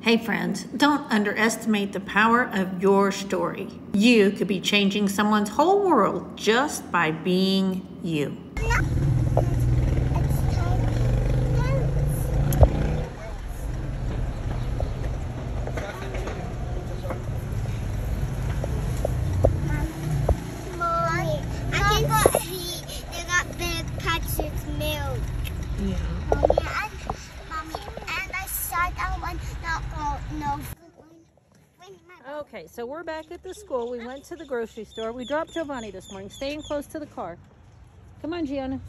Hey friends, don't underestimate the power of your story. You could be changing someone's whole world just by being you. Okay, so we're back at the school. We went to the grocery store. We dropped Giovanni this morning, staying close to the car. Come on, Gianna.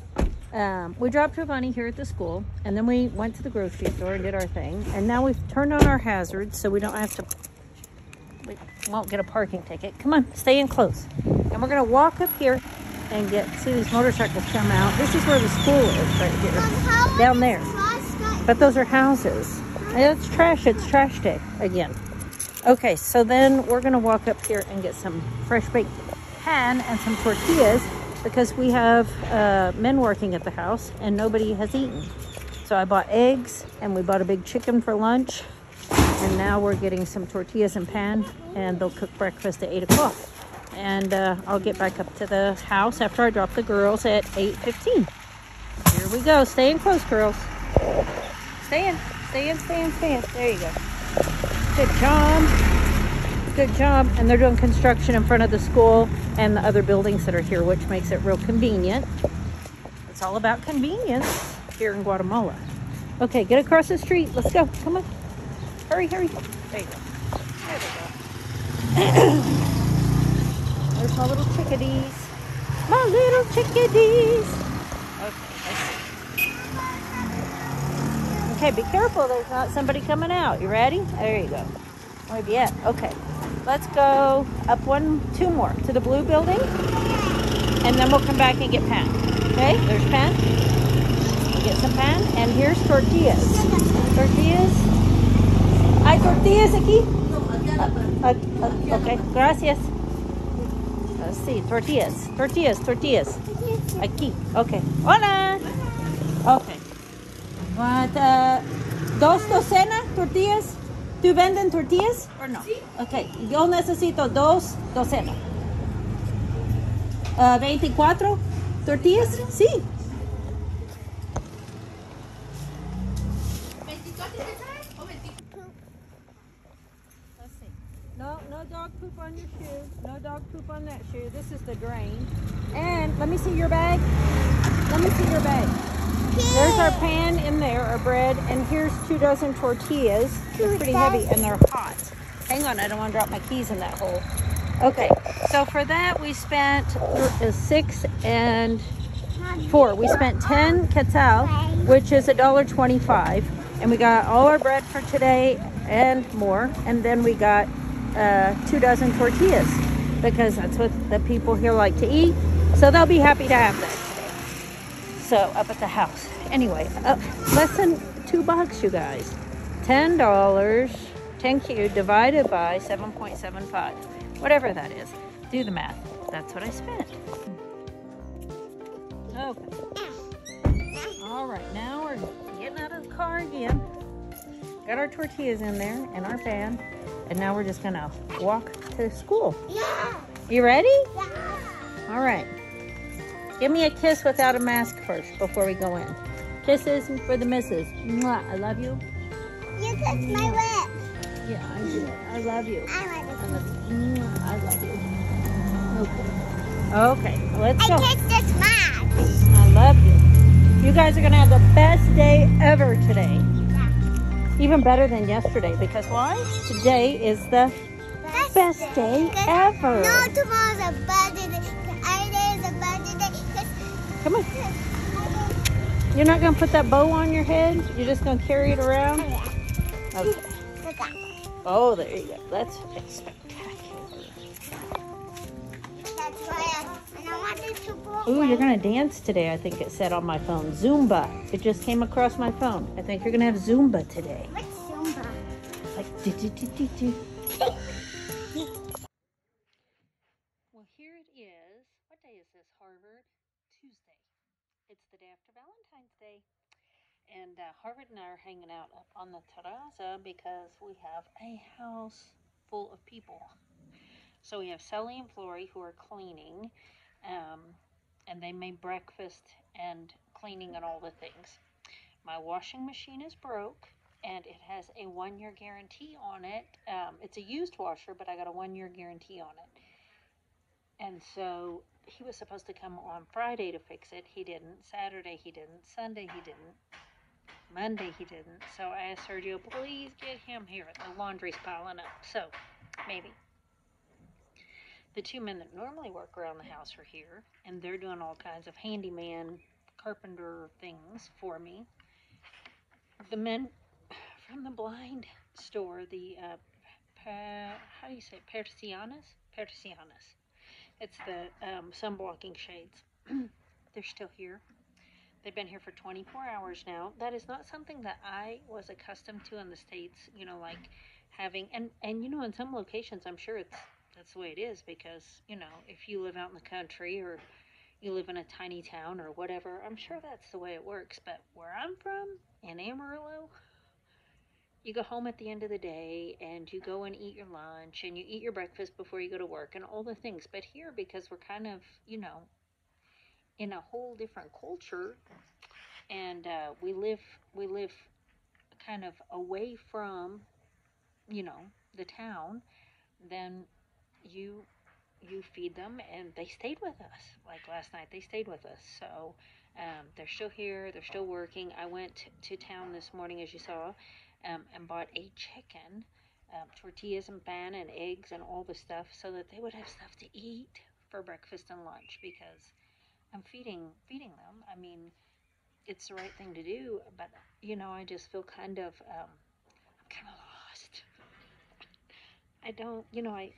We dropped Giovanni here at the school, and then we went to the grocery store and did our thing. And now we've turned on our hazards so we don't have to, we won't get a parking ticket. Come on, stay in close. And we're gonna walk up here and see these motorcycles come out. This is where the school is, right here, down there. But those are houses. It's trash day again. Okay, so then we're gonna walk up here and get some fresh baked pan and some tortillas because we have men working at the house and nobody has eaten. So I bought eggs and we bought a big chicken for lunch. And now we're getting some tortillas and pan and they'll cook breakfast at 8 o'clock. And I'll get back up to the house after I drop the girls at 8:15. Here we go, stay in close, girls. Stay in. There you go. Good job. Good job. And they're doing construction in front of the school and the other buildings that are here, which makes it real convenient. It's all about convenience here in Guatemala. Okay, get across the street. Let's go. Come on. Hurry. There you go. There we go. There's my little chickadees. My little chickadees. Okay, be careful, there's not somebody coming out. You ready? There you go. Where you at? Okay. Let's go up two more to the blue building. And then we'll come back and get pan. Okay, there's pan. We'll get some pan. And here's tortillas. Tortillas. ¿Hay tortillas aquí? Okay, gracias. Let's see, tortillas. Aquí. Okay. Hola. Okay. What, dos docenas tortillas? ¿Tú venden tortillas o no? Sí. Ok, yo necesito dos docenas. 24 tortillas? Sí. 24 o 24? Let's see. No dog poop on your shoe. No dog poop on that shoe. This is the drain. And let me see your bag. There's our pan in there, our bread, and here's 2 dozen tortillas. They're pretty heavy and they're hot. Hang on, I don't want to drop my keys in that hole. Okay, so for that we spent 6 and 4. We spent 10 quetzal, which is $1.25, and we got all our bread for today and more, and then we got 2 dozen tortillas because that's what the people here like to eat. So they'll be happy to have that. So up at the house. Anyway, less than $2, you guys. $10, 10Q divided by 7.75. Whatever that is. Do the math. That's what I spent. Okay. All right, now we're getting out of the car again. Got our tortillas in there and our pan. And now we're just gonna walk to school. Yeah. You ready? Yeah. All right. Give me a kiss without a mask first before we go in. Kisses for the missus. Mwah, I love you. You kissed my lips. Yeah, I did. I love you. I love you. I love you. Okay, let's go. I kissed this mask. I love you. You guys are going to have the best day ever today. Yeah. Even better than yesterday. Because why? Today is the best day ever. No, tomorrow's a bad day. Come on. You're not going to put that bow on your head? You're just going to carry it around? Okay. Oh, there you go. That's spectacular. That's why I wanted to go. Ooh, you're going to dance today, I think it said on my phone. Zumba. It just came across my phone. I think you're going to have Zumba today. What's Zumba? Like do. Yeah. Well, here it is. What day is this, Harvard? Tuesday. It's the day after Valentine's Day. And Harvard and I are hanging out up on the terraza because we have a house full of people. So we have Sally and Flory who are cleaning, and they made breakfast and cleaning and all the things. My washing machine is broke, and it has a 1-year guarantee on it. It's a used washer, but I got a 1-year guarantee on it. And so he was supposed to come on Friday to fix it. He didn't. Saturday he didn't. Sunday he didn't. Monday he didn't. So I asked Sergio, please get him here. The laundry's piling up. So maybe. The 2 men that normally work around the house are here, and they're doing all kinds of handyman, carpenter things for me. The men from the blind store, the how do you say it? Persianas. It's the sun blocking shades. They're still here. They've been here for 24 hours now. That is not something that I was accustomed to in the States, like having, and in some locations, I'm sure that's the way it is because, if you live out in the country or you live in a tiny town or whatever, I'm sure that's the way it works. But where I'm from, in Amarillo, you go home at the end of the day and you go and eat your lunch and you eat your breakfast before you go to work and all the things. But here, because we're kind of, in a whole different culture, and we live kind of away from, the town, then you feed them, and they stayed with us. Like last night, they stayed with us. So they're still here. They're still working. I went to town this morning, as you saw, and bought a chicken, tortillas and pan and eggs and all the stuff so that they would have stuff to eat for breakfast and lunch because I'm feeding them. I mean, it's the right thing to do, but I just feel kind of I'm kind of lost. I don't,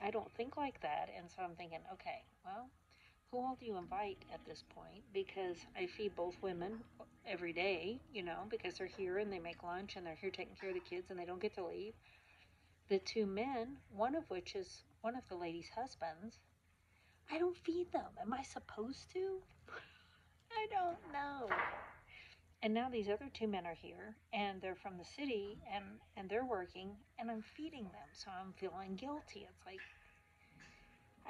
I don't think like that, and so I'm thinking, okay, well, who all do you invite at this point? Because I feed both women every day, because they're here and they make lunch and they're here taking care of the kids and they don't get to leave. The 2 men, one of which is one of the ladies' husbands, I don't feed them. Am I supposed to? I don't know. And now these other 2 men are here, and they're from the city, and they're working, and I'm feeding them, so I'm feeling guilty. It's like,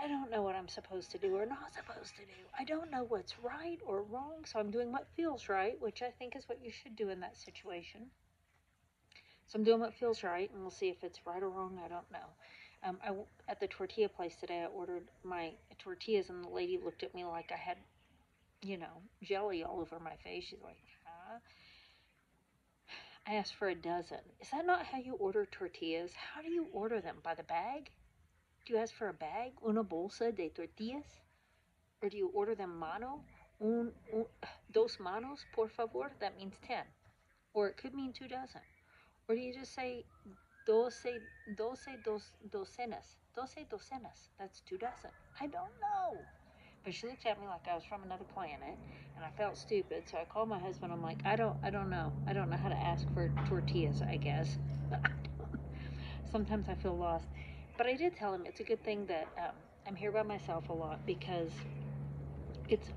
I don't know what I'm supposed to do or not supposed to do. I don't know what's right or wrong, so I'm doing what feels right, which I think is what you should do in that situation. So I'm doing what feels right, and we'll see if it's right or wrong. I don't know. At the tortilla place today, I ordered my tortillas, and the lady looked at me like I had, jelly all over my face. She's like, huh? I asked for a dozen. Is that not how you order tortillas? How do you order them? By the bag? Do you ask for a bag? Una bolsa de tortillas? Or do you order them mano? Dos manos, por favor? That means 10. Or it could mean 2 dozen. Or do you just say docenas? 12 docenas. That's 2 dozen. I don't know. But she looked at me like I was from another planet, and I felt stupid. So I called my husband. I'm like, I don't know. I don't know how to ask for tortillas, I guess. Sometimes I feel lost. But I did tell him it's a good thing that I'm here by myself a lot because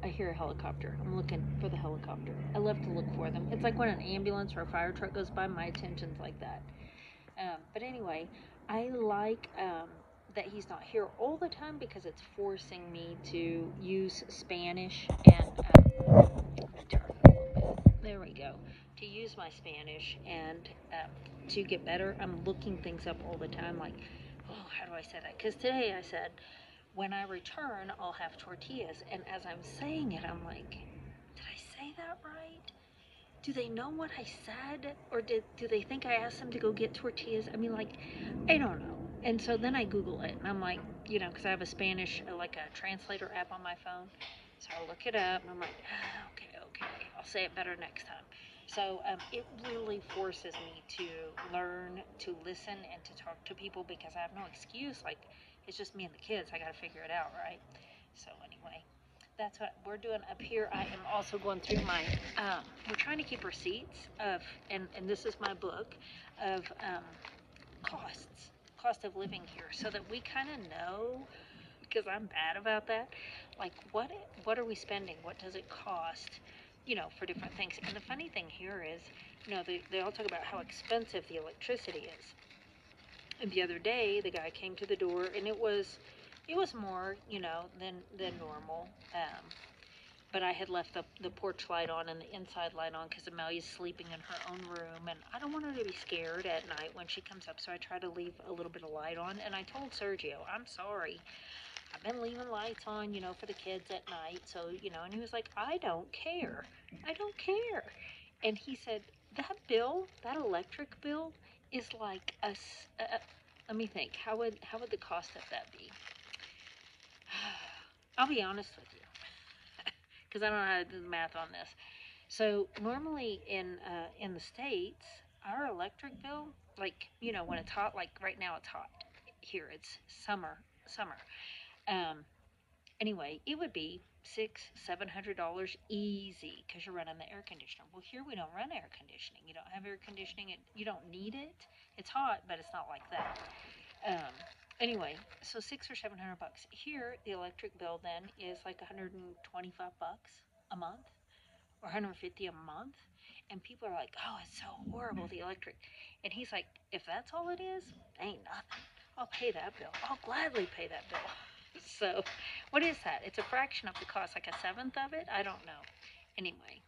I hear a helicopter. I'm looking for the helicopter. I love to look for them. It's like when an ambulance or a fire truck goes by, my attention's like that. But anyway, I like that he's not here all the time because it's forcing me to use Spanish and there we go. To use my Spanish and to get better, I'm looking things up all the time. Like, how do I say that? Because today I said, when I return, I'll have tortillas. And as I'm saying it, I'm like, did I say that right? Do they know what I said? Or do they think I asked them to go get tortillas? I mean, like, I don't know. And so then I Google it, and I'm like, because I have a Spanish, like a translator app on my phone. So I look it up, and I'm like, okay, I'll say it better next time. So it really forces me to learn to listen and to talk to people because I have no excuse. Like, it's just me and the kids. I got to figure it out, right? So anyway, that's what we're doing up here. I am also going through my, we're trying to keep receipts of, and this is my book, of cost of living here so that we kind of know, because I'm bad about that, like what are we spending? What does it cost you know, for different things. And the funny thing here is, you know, they all talk about how expensive the electricity is. And the other day, the guy came to the door, and it was more, you know, than normal. But I had left the porch light on and the inside light on because Amelia's sleeping in her own room, and I don't want her to be scared at night when she comes up, so I try to leave a little bit of light on. And I told Sergio, I'm sorry, I've been leaving lights on, you know, for the kids at night, so, you know, and he was like, I don't care. I don't care. And he said, that bill, that electric bill, is like let me think, how would the cost of that be? I'll be honest with you, because I don't know how to do the math on this. So normally in the States, our electric bill, like, you know, when it's hot, like right now it's hot. Here it's summer. Um, anyway, it would be $600-700 easy because you're running the air conditioner. Well, here we don't run air conditioning. You don't have air conditioning. You don't need it. It's hot, but it's not like that. Anyway, so $600 or $700 here. The electric bill then is like $125 a month or $150 a month, and people are like, "Oh, it's so horrible, the electric." And he's like, "If that's all it is, ain't nothing. I'll pay that bill. I'll gladly pay that bill." So, what is that? It's a fraction of the cost, like a seventh of it. I don't know. Anyway,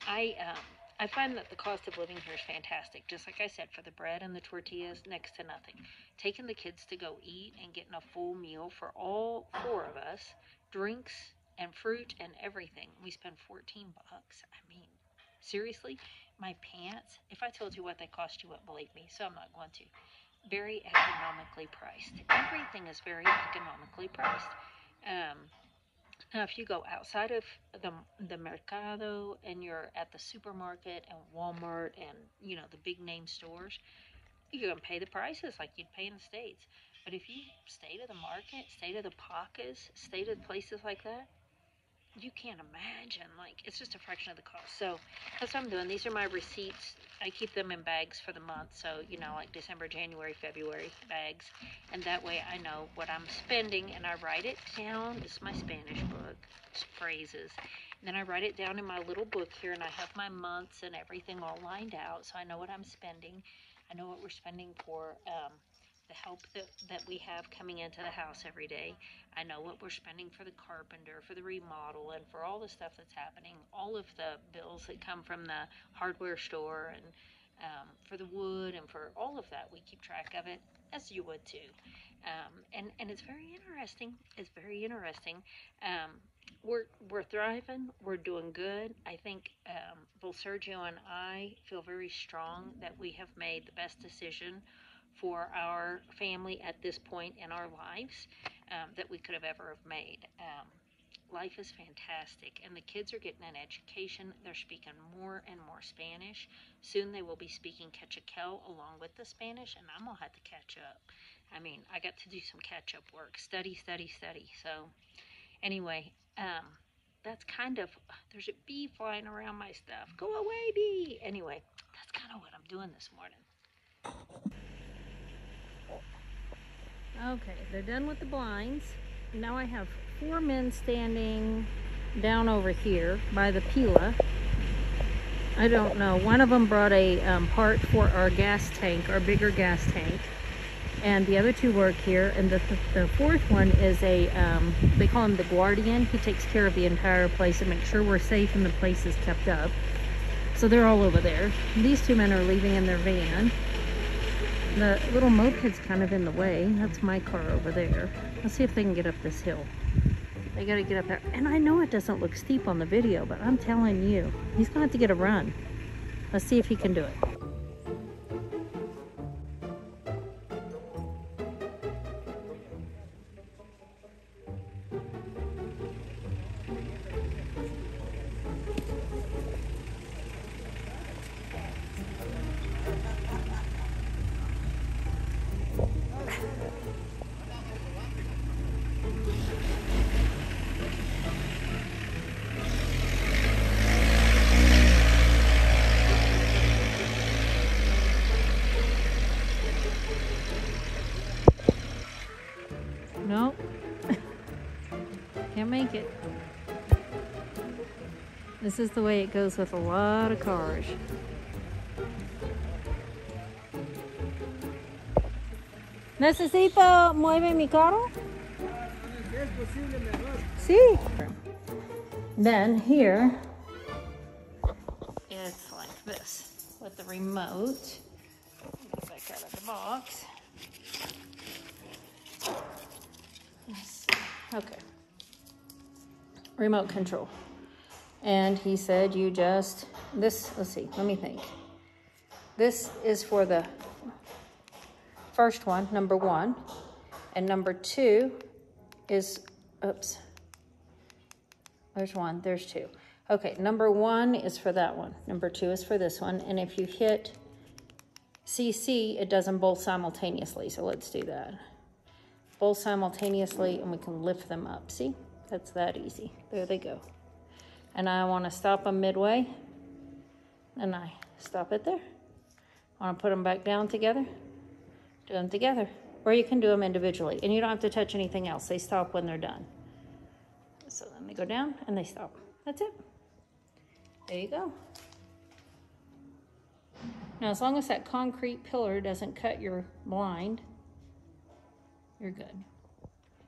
I find that the cost of living here is fantastic. Just like I said, for the bread and the tortillas, next to nothing. Taking the kids to go eat and getting a full meal for all four of us, drinks and fruit and everything. We spend $14. I mean, seriously, my pants. If I told you what they cost, you wouldn't believe me. So I'm not going to. Very economically priced. Everything is very economically priced. Now, if you go outside of the mercado and you're at the supermarket and Walmart and, you know, the big name stores, you're going to pay the prices like you'd pay in the States. But if you stay to the market, stay to the Pacas, stay to places like that, you can't imagine. Like, it's just a fraction of the cost. So that's what I'm doing. These are my receipts. I keep them in bags for the month. So, you know, like December, January, February bags. And that way I know what I'm spending and I write it down. This is my Spanish book, phrases. And then I write it down in my little book here, and I have my months and everything all lined out. So I know what I'm spending. I know what we're spending for the help that we have coming into the house every day. I know what we're spending for the carpenter, for the remodel, and for all the stuff that's happening, all of the bills that come from the hardware store, and for the wood, and for all of that. We keep track of it, as you would too. And it's very interesting. It's very interesting. We're thriving. We're doing good. I think both Sergio and I feel very strong that we have made the best decision for our family at this point in our lives that we could have ever have made. Life is fantastic, and the kids are getting an education. They're speaking more and more Spanish. Soon they will be speaking Quechua along with the Spanish, and I'm going to have to catch up. I mean, I got to do some catch-up work. Study. So, anyway, that's kind of, there's a bee flying around my stuff. Go away, bee! Anyway, that's kind of what I'm doing this morning. Okay, they're done with the blinds. Now I have 4 men standing down over here by the pila. I don't know. One of them brought a part for our gas tank, our bigger gas tank. And the other 2 work here. And the 4th one is a, they call him the guardian. He takes care of the entire place and makes sure we're safe and the place is kept up. So they're all over there. These 2 men are leaving in their van. The little moped's kind of in the way. That's my car over there. Let's see if they can get up this hill. They gotta get up there. And I know it doesn't look steep on the video, but I'm telling you, he's gonna have to get a run. Let's see if he can do it. Nope. Can't make it. This is the way it goes with a lot of cars. ¿Necesito mueve mi carro? Sí. Then here, it's like this with the remote. Get back out of the box. Yes. Okay. Remote control. And he said you just, this, let's see, let me think. This is for the first one, number 1. And number 2 is, oops. There's 1, there's 2. Okay, number 1 is for that one. Number 2 is for this one. And if you hit CC, it does them both simultaneously. So let's do that. Both simultaneously, and we can lift them up. See? That's that easy. There they go. And I want to stop them midway. And I stop it there. I want to put them back down together. Do them together. Or you can do them individually. And you don't have to touch anything else. They stop when they're done. So then they go down and they stop. That's it. There you go. Now, as long as that concrete pillar doesn't cut your blind, you're good.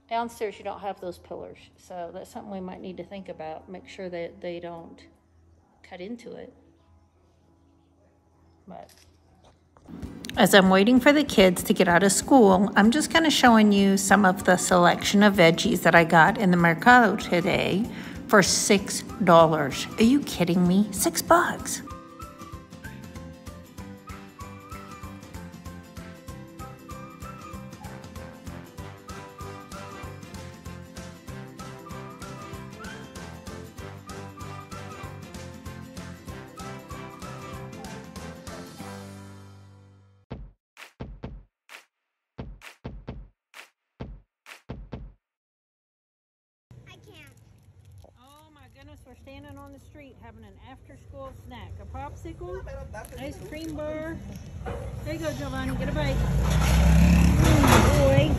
Downstairs, you don't have those pillars. So that's something we might need to think about. Make sure that they don't cut into it. But as I'm waiting for the kids to get out of school, I'm just kind of showing you some of the selection of veggies that I got in the Mercado today for $6. Are you kidding me? $6. We're standing on the street having an after-school snack. A popsicle, ice cream bar. There you go, Giovanni. Get a bite. Boy,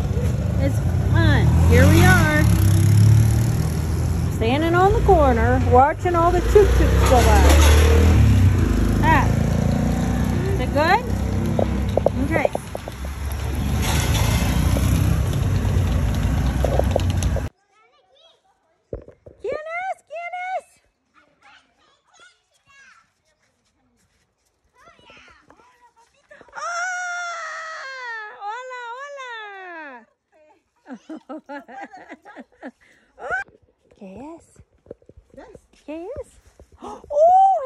it's fun. Here we are. Standing on the corner, watching all the tuk-tuks go by. Ah. Is it good? Okay. ¿Qué es? ¿Qué es? Oh,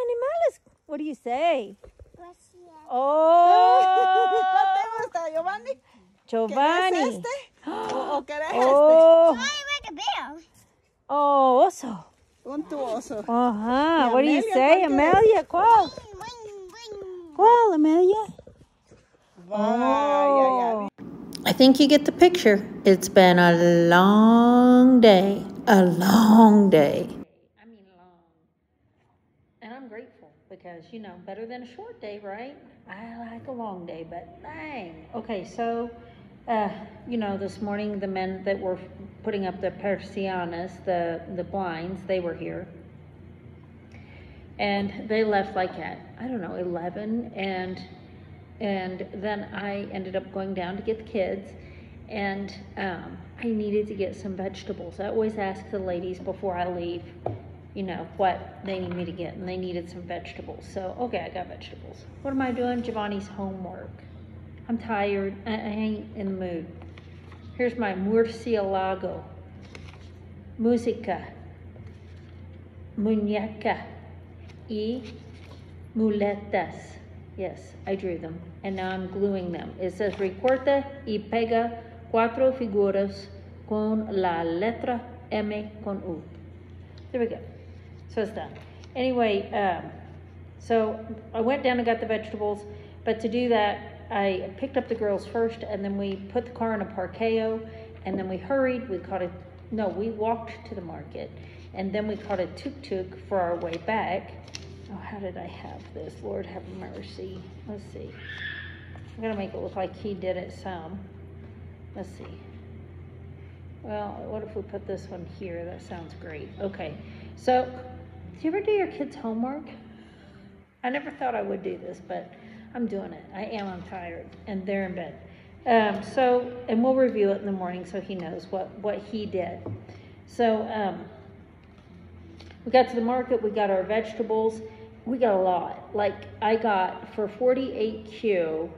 animales. What do you say? Oh. ¿Cuál te gusta, Giovanni? Giovanni. ¿Querés este? ¿O querés Oh. este? Oh, oso. Un tu oso. Uh-huh. What do you Amelia, say, ¿cuál Amelia? ¿Cuál? ¿Cuál, Amelia? Vaya, I think you get the picture. It's been a long day. A long day. I mean long. And I'm grateful because, you know, better than a short day, right? I like a long day, but dang. Okay, so, you know, this morning the men that were putting up the persianas, the blinds, they were here. And they left like at, I don't know, 11, and then I ended up going down to get the kids, and I needed to get some vegetables. I always ask the ladies before I leave, you know, what they need me to get, and they needed some vegetables. So, okay, I got vegetables. What am I doing? Giovanni's homework. I'm tired. I ain't in the mood. Here's my murcielago. Música. Muñeca. Y muletas. Yes, I drew them, and now I'm gluing them. It says recorta y pega 4 figuras con la letra M con U. There we go. So it's done. Anyway, so I went down and got the vegetables, but to do that, I picked up the girls first, and then we put the car in a parqueo, and then we hurried. We walked to the market, and then we caught a tuk-tuk for our way back. Oh, how did I have this? Lord have mercy. Let's see. I'm going to make it look like he did it some. Let's see. Well, what if we put this one here? That sounds great. Okay. So you ever do your kids' homework? I never thought I would do this, but I'm doing it. I'm tired, and they're in bed. And we'll review it in the morning so he knows what he did. So, we got to the market, we got our vegetables, we got a lot. Like, I got, for 48Q,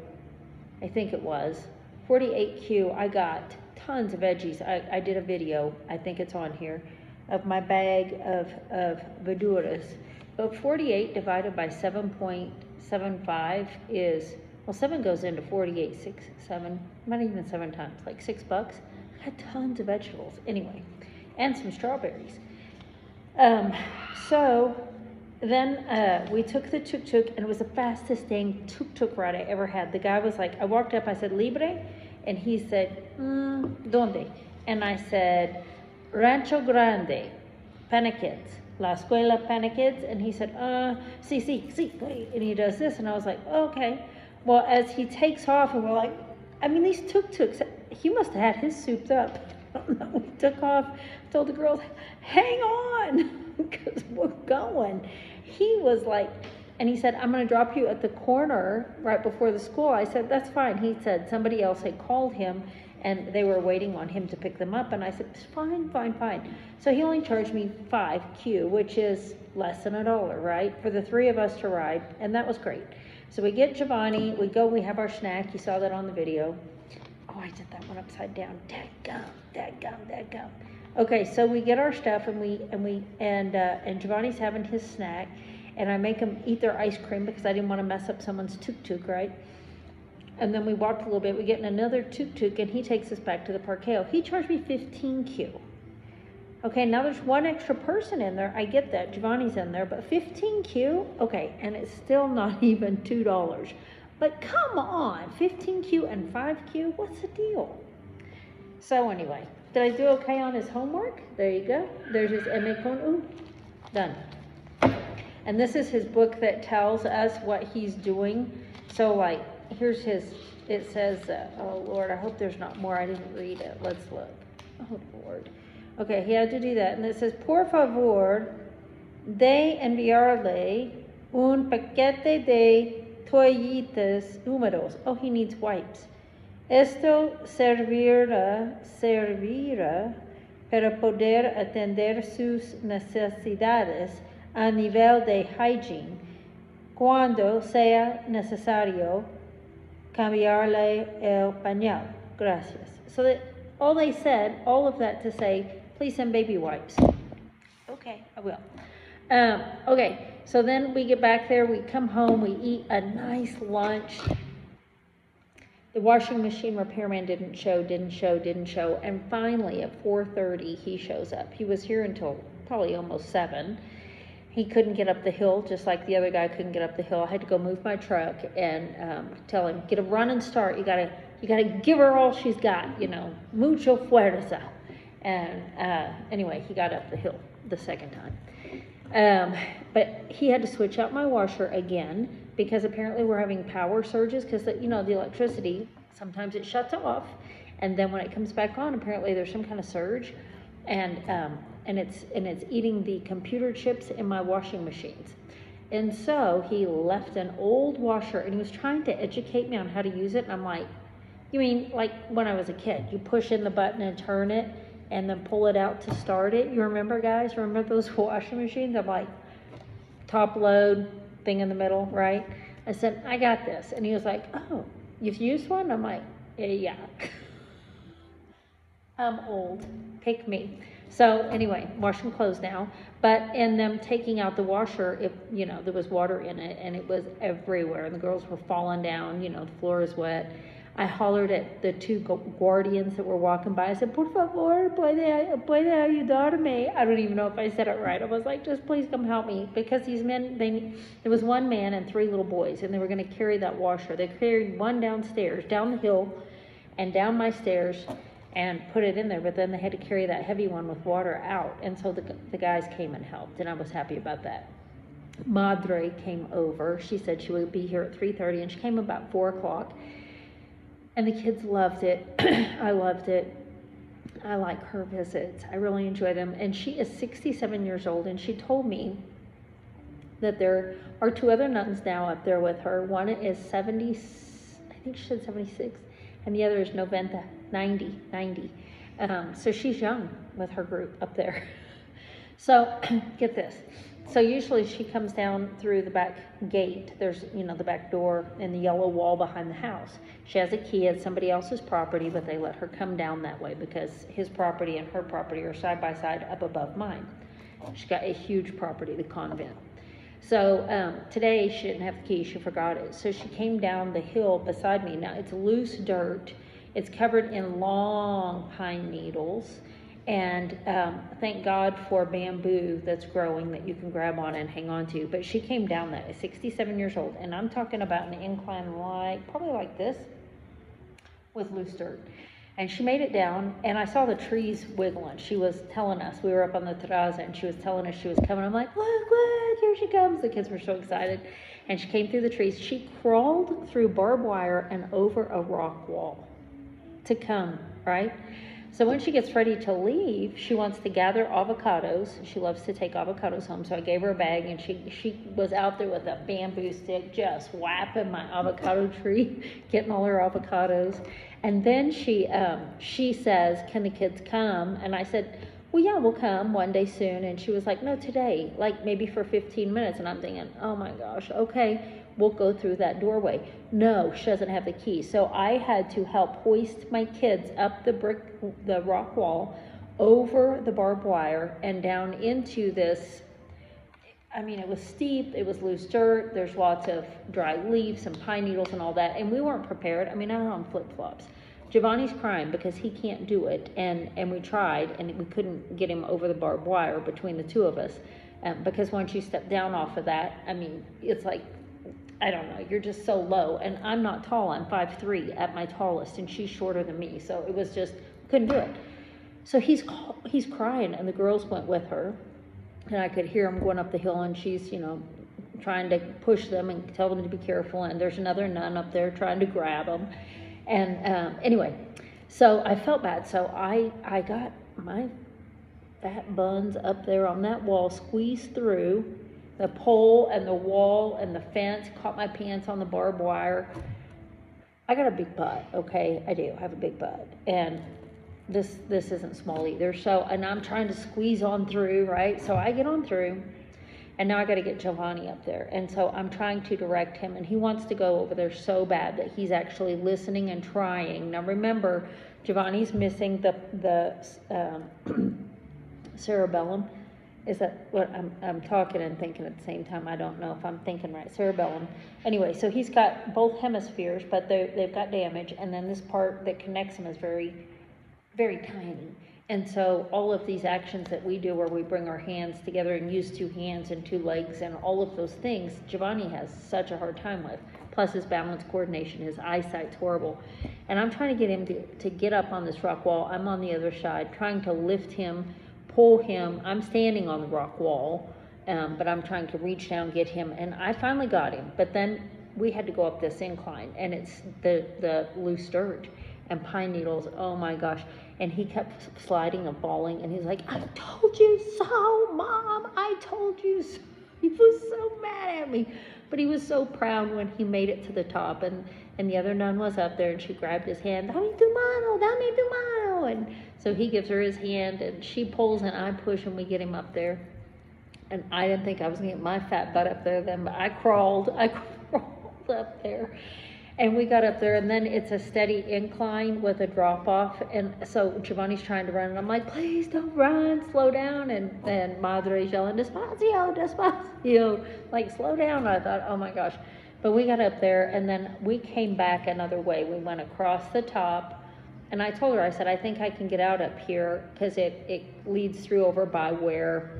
I think it was, 48Q, I got tons of veggies. I did a video, I think it's on here, of my bag of verduras. But 48 divided by 7.75 is, well, 7 goes into 48, 6, 7, not even 7 times, like $6. I had tons of vegetables, anyway, and some strawberries. So then we took the tuk-tuk, and it was the fastest dang tuk-tuk ride I ever had. The guy was like, I walked up, I said, Libre? And he said, ¿Dónde? And I said, Rancho Grande, Panakids, La Escuela Panakids. And he said, sí, and he does this, and I was like, okay. Well, as he takes off, and we're like, I mean, these tuk-tuks, he must have had his souped up. We took off, told the girls, hang on, because we're going. He was like, and he said, I'm going to drop you at the corner right before the school. I said, that's fine. He said somebody else had called him, and they were waiting on him to pick them up. And I said, fine. So he only charged me 5Q, which is less than $1, right, for the 3 of us to ride, and that was great. So we get Giovanni, we go, we have our snack. You saw that on the video. Oh, I did that one upside down. Dadgum. Okay, so we get our stuff, and Giovanni's having his snack, and I make them eat their ice cream because I didn't want to mess up someone's tuk-tuk, right? And then we walked a little bit. We get in another tuk-tuk, and he takes us back to the Parqueo. He charged me 15Q. Okay, now there's one extra person in there. I get that. Giovanni's in there, but 15Q? Okay, and it's still not even $2. But come on, 15Q and 5Q? What's the deal? So anyway, did I do okay on his homework? There you go. There's his M.A. con U. Done. And this is his book that tells us what he's doing. So, like, here's his, it says, oh, Lord, I hope there's not more. I didn't read it. Let's look. Oh, Lord. Okay, he had to do that. And it says, por favor, de enviarle un paquete de toallitas húmedos. Oh, he needs wipes. Esto servirá para poder atender sus necesidades a nivel de hygiene cuando sea necesario cambiarle el pañal. Gracias. So that all they said, all of that to say, please send baby wipes. Okay, I will. Okay, so then we get back there, we come home, we eat a nice lunch. The washing machine repairman didn't show, and finally at 4:30 he shows up. He was here until probably almost 7. He couldn't get up the hill, just like the other guy couldn't get up the hill. I had to go move my truck and tell him, get a running start. You gotta give her all she's got, mucho fuerza. And anyway, he got up the hill the second time. But he had to switch out my washer again because apparently we're having power surges because the electricity, sometimes it shuts off, and then when it comes back on, apparently there's some kind of surge, and it's eating the computer chips in my washing machines. And so he left an old washer, and he was trying to educate me on how to use it, and I'm like, you mean like when I was a kid, you push in the button and turn it and then pull it out to start it? You remember, guys? Remember those washing machines? I'm like, top load, thing in the middle, right? I said, I got this. And he was like, oh, you've used one? I'm like, yeah. I'm old. Pick me. So anyway, washing clothes now. But in them taking out the washer, there was water in it, and it was everywhere. And the girls were falling down. The floor is wet. I hollered at the 2 guardians that were walking by. I said, por favor, puede ayudarme. I don't even know if I said it right. I was like, just please come help me. Because these men, there was 1 man and 3 little boys, and they were going to carry that washer. They carried one downstairs, down the hill, and down my stairs, and put it in there. But then they had to carry that heavy one with water out. And so the guys came and helped, and I was happy about that. Madre came over. She said she would be here at 3:30, and she came about 4 o'clock. And the kids loved it. I loved it. I like her visits. I really enjoy them. And she is 67 years old, and she told me that there are 2 other nuns now up there with her. One is 70, I think she said 76, and the other is 90. So she's young with her group up there. So get this. So usually she comes down through the back gate. There's, the back door and the yellow wall behind the house. She has a key. It's somebody else's property, but they let her come down that way because his property and her property are side by side up above mine. She's got a huge property, the convent. So today she didn't have the key. She forgot it. So she came down the hill beside me. Now it's loose dirt. It's covered in long pine needles. And thank God for bamboo that's growing that you can grab on and hang on to. But she came down that at 67 years old. And I'm talking about an incline probably like this, with loose dirt. And she made it down, and I saw the trees wiggling. She was telling us, we were up on the terraza, and she was telling us she was coming. I'm like, look, here she comes. The kids were so excited. And she came through the trees. She crawled through barbed wire and over a rock wall to come, right? So when she gets ready to leave, she wants to gather avocados. She loves to take avocados home. So I gave her a bag, and she was out there with a bamboo stick, just whapping my avocado tree, getting all her avocados. And then she says, can the kids come? And I said, well, yeah, we'll come one day soon. And she was like, no, today, like maybe for 15 minutes. And I'm thinking, oh my gosh, okay, we'll go through that doorway. No, she doesn't have the key. So I had to help hoist my kids up the rock wall, over the barbed wire, and down into this. I mean, it was steep, it was loose dirt, there's lots of dry leaves and pine needles and all that, and we weren't prepared. I mean, I'm on flip-flops. Giovanni's crying because he can't do it, and we tried, and we couldn't get him over the barbed wire between the 2 of us, because once you step down off of that, I mean, it's like, I don't know, you're just so low, and I'm not tall, I'm 5'3" at my tallest, and she's shorter than me, so it was just, couldn't do it. So he's crying, and the girls went with her, and I could hear him going up the hill, and she's, trying to push them and tell them to be careful, and there's another nun up there trying to grab them. And anyway, so I felt bad, so I got my fat buns up there on that wall, squeezed through the pole and the wall and the fence, caught my pants on the barbed wire. I got a big butt, okay? I do have a big butt, and this isn't small either. So, and I'm trying to squeeze on through, right? So I get on through, and now I got to get Giovanni up there. And so I'm trying to direct him, and he wants to go over there so bad that he's actually listening and trying. Now remember, Giovanni's missing the cerebellum. Is that what I'm talking and thinking at the same time? I don't know if I'm thinking right. Cerebellum. Anyway, so he's got both hemispheres, but they've got damage, and then this part that connects them is very, very tiny. And so all of these actions that we do where we bring our hands together and use 2 hands and 2 legs and all of those things, Giovanni has such a hard time with. Plus his balance coordination, his eyesight's horrible. And I'm trying to get him to get up on this rock wall. I'm on the other side, trying to lift him, pull him. I'm standing on the rock wall, but I'm trying to reach down, get him. And I finally got him. But then we had to go up this incline, and it's the loose dirt and pine needles. Oh my gosh. And he kept sliding and falling, and he's like, I told you so, Mom, I told you so. He was so mad at me, but he was so proud when he made it to the top, and the other nun was up there, and she grabbed his hand, dame tu mano, and so he gives her his hand, and she pulls, and I push, and we get him up there. And I didn't think I was gonna get my fat butt up there then, but I crawled up there. And we got up there, and then it's a steady incline with a drop off. And so Giovanni's trying to run, and I'm like, please don't run, slow down. And Madre's yelling, despacio, despacio, like slow down. I thought, oh my gosh. But we got up there, and then we came back another way. We went across the top, and I told her, I said, I think I can get out up here, because it leads through over by where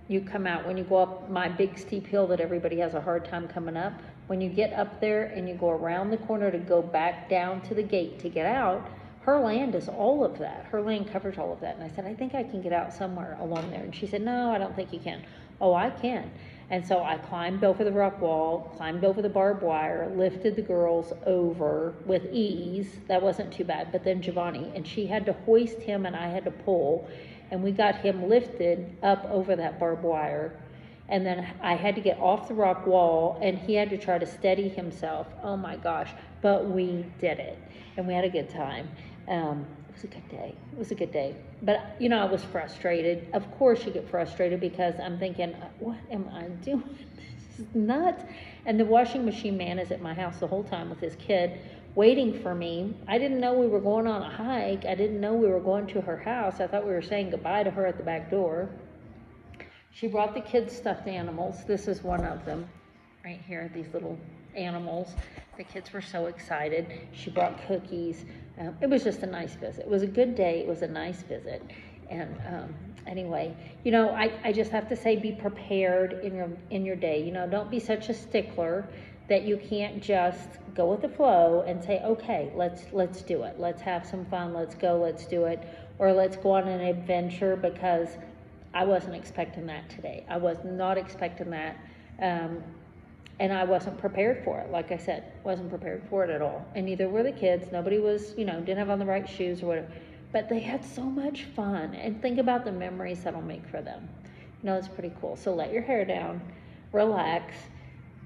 you come out when you go up my big steep hill that everybody has a hard time coming up. When you get up there and you go around the corner to go back down to the gate to get out, her land is all of that. Her land covers all of that. And I said, I think I can get out somewhere along there. And she said, no, I don't think you can. Oh, I can. And so I climbed over the rock wall, climbed over the barbed wire, lifted the girls over with ease. That wasn't too bad. But then Giovanni, and she had to hoist him and I had to pull. And we got him lifted up over that barbed wire. And then I had to get off the rock wall, and he had to try to steady himself. Oh my gosh, but we did it, and we had a good time. It was a good day. It was a good day. But, you know, I was frustrated. Of course you get frustrated because I'm thinking, what am I doing? This is nuts. And the washing machine man is at my house the whole time with his kid waiting for me. I didn't know we were going on a hike. I didn't know we were going to her house. I thought we were saying goodbye to her at the back door. She brought the kids stuffed animals. This is one of them right here, these little animals. The kids were so excited. She brought cookies. It was just a nice visit. It was a good day. It was a nice visit. And anyway, you know, I just have to say, be prepared in your day. You know, don't be such a stickler that you can't just go with the flow and say, okay, let's do it. Let's have some fun. Let's go. Let's do it. Or let's go on an adventure, because I wasn't expecting that today. I was not expecting that. And I wasn't prepared for it. Like I said, wasn't prepared for it at all. And neither were the kids. Nobody was, you know, didn't have on the right shoes or whatever. But they had so much fun. And think about the memories that'll make for them. You know, it's pretty cool. So let your hair down, relax,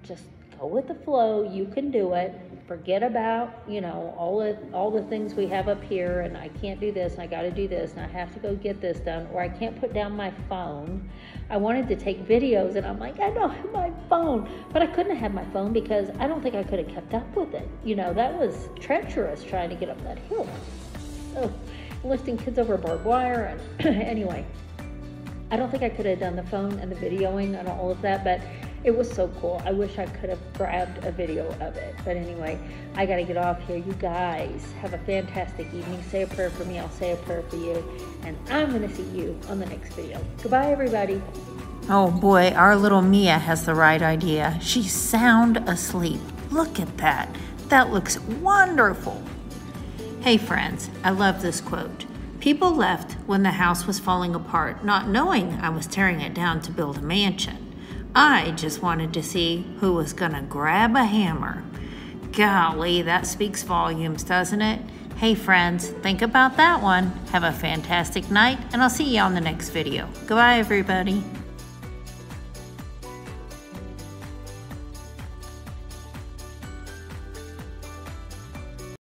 just go with the flow. You can do it. Forget about, you know, all the things we have up here, and I can't do this, and I got to do this, and I have to go get this done, or I can't put down my phone. I wanted to take videos, and I'm like, I don't have my phone, but I couldn't have my phone because I don't think I could have kept up with it. You know, that was treacherous trying to get up that hill. So, lifting kids over barbed wire, and anyway, I don't think I could have done the phone and the videoing and all of that, but it was so cool. I wish I could have grabbed a video of it. But anyway, I got to get off here. You guys have a fantastic evening. Say a prayer for me. I'll say a prayer for you. And I'm going to see you on the next video. Goodbye, everybody. Oh boy, our little Mia has the right idea. She's sound asleep. Look at that. That looks wonderful. Hey friends, I love this quote. People left when the house was falling apart, not knowing I was tearing it down to build a mansion. I just wanted to see who was gonna grab a hammer. Golly, that speaks volumes, doesn't it? Hey friends, think about that one. Have a fantastic night, and I'll see you on the next video. Goodbye, everybody.